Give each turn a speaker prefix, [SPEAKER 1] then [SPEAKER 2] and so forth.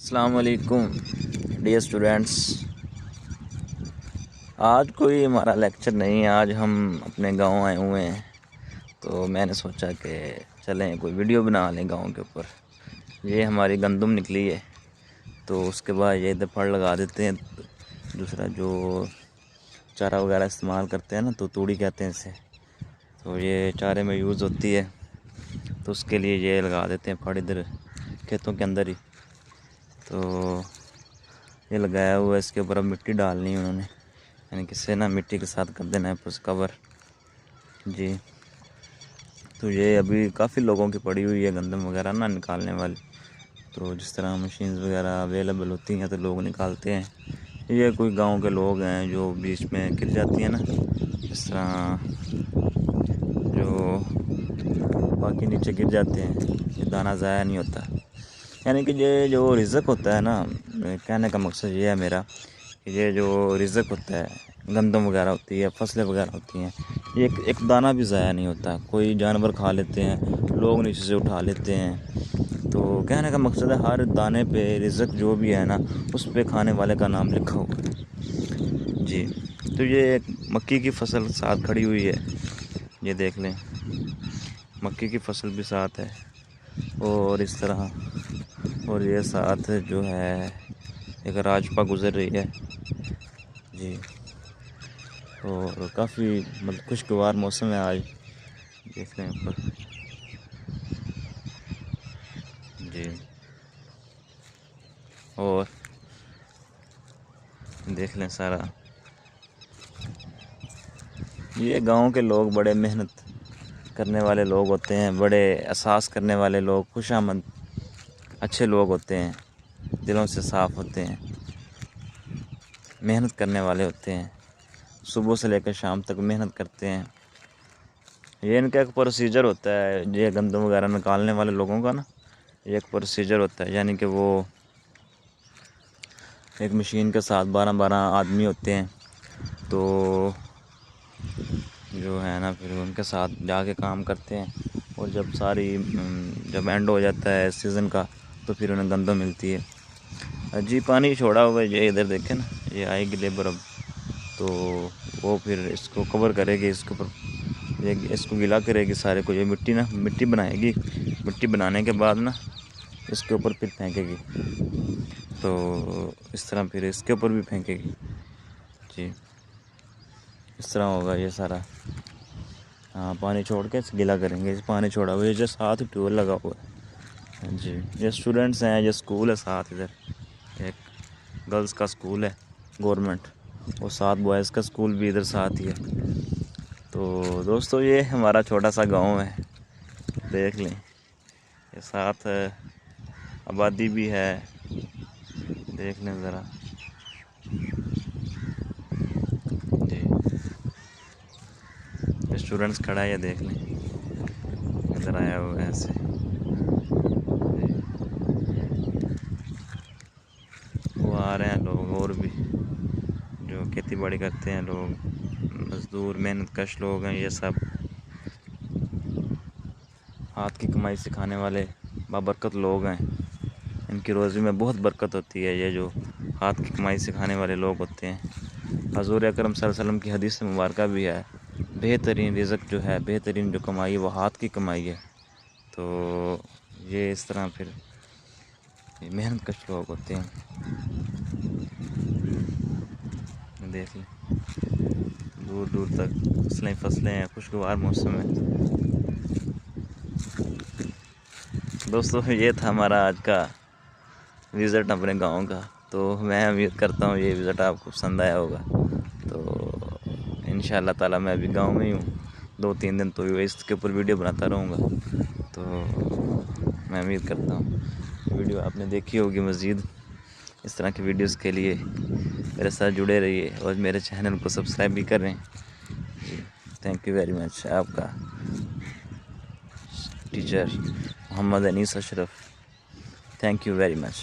[SPEAKER 1] السلام علیکم dear students, آج کوئی ہمارا لیکچر نہیں ہے۔ آج ہم اپنے گاؤں آئے ہوئے ہیں، تو میں نے سوچا کہ چلیں کوئی ویڈیو بنا لیں گاؤں کے اوپر۔ یہ ہماری گندم نکلی ہے، تو اس کے بعد یہ ادھر پھڑ لگا دیتے ہیں۔ دوسرا جو چارہ وغیرہ استعمال کرتے ہیں نا، تو توڑی کہتے ہیں اسے، تو یہ چارے میں یوز ہوتی ہے، تو اس کے لیے یہ لگا دیتے ہیں پھڑ ادھر کھیتوں کے اندر ہی۔ تو یہ لگایا ہوا ہے، اس کے اوپر اب مٹی ڈالنی ہے انہوں نے، یعنی کہ سے نا مٹی کے ساتھ کر دینا ہے پس کور جی۔ تو یہ ابھی کافی لوگوں کی پڑی ہوئی ہے گندم وغیرہ نا نکالنے والی، تو جس طرح مشینز وغیرہ اویلیبل ہوتی ہیں تو لوگ نکالتے ہیں۔ یہ کوئی گاؤں کے لوگ ہیں جو بیچ میں گر جاتی ہیں نا، اس طرح جو باقی نیچے گر جاتے ہیں، یہ دانہ ضائع نہیں ہوتا۔ یعنی کہ یہ جو رزق ہوتا ہے نا، کہنے کا مقصد یہ ہے میرا کہ یہ جو رزق ہوتا ہے، گندم وغیرہ ہوتی ہے، فصلیں وغیرہ ہوتی ہیں، یہ ایک دانہ بھی ضائع نہیں ہوتا۔ کوئی جانور کھا لیتے ہیں، لوگ نیچے سے اٹھا لیتے ہیں۔ تو کہنے کا مقصد ہے ہر دانے پہ رزق جو بھی ہے نا، اس پہ کھانے والے کا نام لکھا ہوا ہے جی۔ تو یہ ایک مکئی کی فصل ساتھ کھڑی ہوئی ہے، یہ دیکھ لیں، مکئی کی فصل بھی ساتھ ہے، اور اس طرح اور یہ ساتھ جو ہے ایک راجپا گزر رہی ہے جی۔ اور کافی خوشگوار موسم ہے آج، دیکھ لیں اوپر جی۔ اور دیکھ لیں سارا، یہ گاؤں کے لوگ بڑے محنت کرنے والے لوگ ہوتے ہیں، بڑے احساس کرنے والے لوگ، خوش آمد اچھے لوگ ہوتے ہیں، دلوں سے صاف ہوتے ہیں، محنت کرنے والے ہوتے ہیں، صبح سے لے کر شام تک محنت کرتے ہیں۔ یہ ان کا ایک پروسیجر ہوتا ہے، یہ گندم وغیرہ نکالنے والے لوگوں کا نا، یہ ایک پروسیجر ہوتا ہے، یعنی کہ وہ ایک مشین کے ساتھ 12 آدمی ہوتے ہیں، تو جو ہے نا پھر ان کے ساتھ جا کے کام کرتے ہیں، اور جب اینڈ ہو جاتا ہے سیزن کا، تو پھر انہیں گندم ملتی ہے جی۔ پانی چھوڑا ہوا ہے، یہ ادھر دیکھیں نا، یہ آئے گی لیبر اب، تو وہ پھر اس کو کور کرے گی، اس کے اوپر اس کو گلا کرے گی سارے کو، یہ مٹی بنائے گی، مٹی بنانے کے بعد نا اس کے اوپر پھر پھینکے گی، تو اس طرح پھر اس کے اوپر بھی پھینکے گی جی۔ اس طرح ہوگا یہ سارا، ہاں پانی چھوڑ کے گلا کریں گے، پانی چھوڑا ہوا ہے، جو ساتھ ٹیوبویل لگا ہوا ہے جی۔ یہ اسٹوڈنٹس ہیں، یہ اسکول ہے ساتھ، ادھر ایک گرلس کا اسکول ہے گورنمنٹ، اور ساتھ بوائز کا اسکول بھی ادھر ساتھ ہی ہے۔ تو دوستو یہ ہمارا چھوٹا سا گاؤں ہے، دیکھ لیں، یہ ساتھ آبادی بھی ہے، دیکھ لیں ذرا جی۔ اسٹوڈنٹس کھڑا ہے، یہ دیکھ لیں، ادھر آیا ہوا ہے ایسے جی۔ وہ آ رہے ہیں لوگ اور بھی جو کھیتی باڑی کرتے ہیں، لوگ مزدور محنت کش لوگ ہیں، یہ سب ہاتھ کی کمائی سکھانے والے بابرکت لوگ ہیں، ان کی روزی میں بہت برکت ہوتی ہے۔ یہ جو ہاتھ کی کمائی سکھانے والے لوگ ہوتے ہیں، حضور اکرم صلی اللہ علیہ وسلم کی حدیث مبارکہ بھی ہے، بہترین رزق جو ہے، بہترین جو کمائی ہے وہ ہاتھ کی کمائی ہے۔ تو یہ اس طرح پھر محنت کش لوگ ہوتے ہیں، دیکھ لیں دور دور تک فصلیں ہیں، خوشگوار موسم ہے دوستو۔ یہ تھا ہمارا آج کا وزٹ اپنے گاؤں کا، تو میں امید کرتا ہوں یہ وزٹ آپ کو پسند آیا ہوگا۔ تو انشاءاللہ تعالی میں ابھی گاؤں میں ہی ہوں، 2-3 دن تو اس کے اوپر ویڈیو بناتا رہوں گا، تو میں امید کرتا ہوں ویڈیو آپ نے دیکھی ہوگی۔ مزید اس طرح کی ویڈیوز کے لیے میرے ساتھ جڑے رہیے، اور میرے چینل کو سبسکرائب بھی کریں جی۔ تھینک یو ویری مچ، آپ کا teacher Muhammad Anees Ashraf, thank you very much.